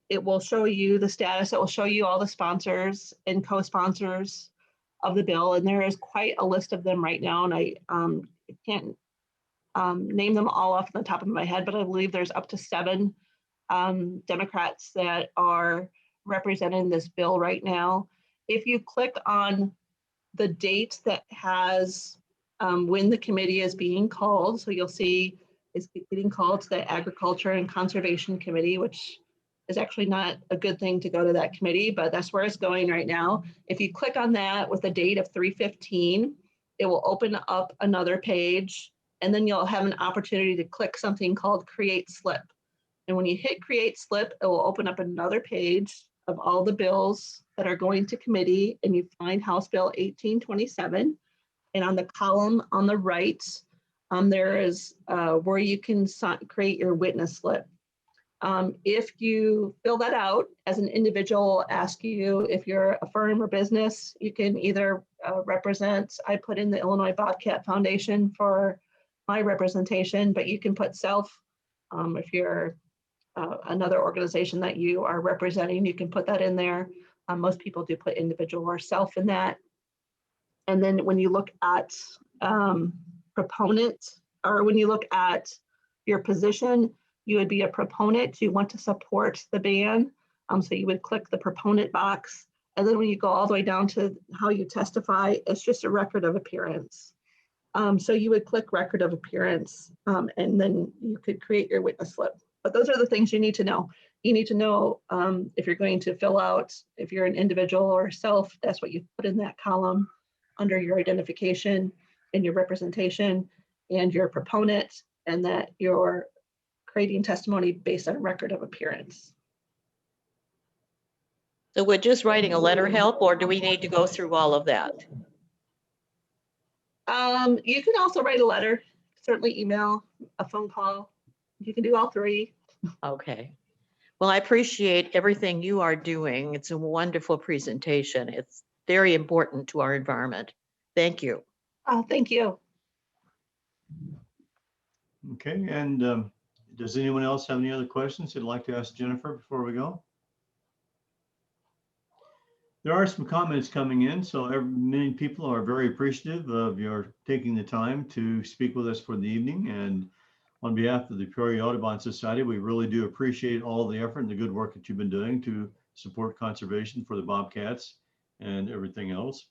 it will show you the status. It will show you all the sponsors and co-sponsors of the bill. And there is quite a list of them right now. And I can't name them all off the top of my head, but I believe there's up to 7 Democrats that are representing this bill right now. If you click on the date that has when the committee is being called, so you'll see it's getting called to the Agriculture and Conservation Committee, which is actually not a good thing to go to that committee, but that's where it's going right now. If you click on that with a date of 3/15, it will open up another page, and then you'll have an opportunity to click something called Create Slip. And when you hit Create Slip, it will open up another page of all the bills that are going to committee, and you find House Bill 1827. And on the column on the right, there is where you can create your witness slip. If you fill that out as an individual, ask you if you're a firm or business, you can either represent, I put in the Illinois Bobcat Foundation for my representation, but you can put self. If you're another organization that you are representing, you can put that in there. Most people do put individual or self in that. And then when you look at proponent, or when you look at your position, you would be a proponent. You want to support the ban. So you would click the proponent box. And then when you go all the way down to how you testify, it's just a record of appearance. So you would click record of appearance, and then you could create your witness slip. But those are the things you need to know. You need to know if you're going to fill out, if you're an individual or self, that's what you put in that column under your identification and your representation and your proponent, and that you're creating testimony based on record of appearance. So would just writing a letter help, or do we need to go through all of that? You can also write a letter, certainly email, a phone call. You can do all 3. Okay. Well, I appreciate everything you are doing. It's a wonderful presentation. It's very important to our environment. Thank you. Thank you. Okay, and does anyone else have any other questions they'd like to ask Jennifer before we go? There are some comments coming in, so many people are very appreciative of your taking the time to speak with us for the evening. And on behalf of the Peoria Audubon Society, we really do appreciate all the effort and the good work that you've been doing to support conservation for the bobcats and everything else.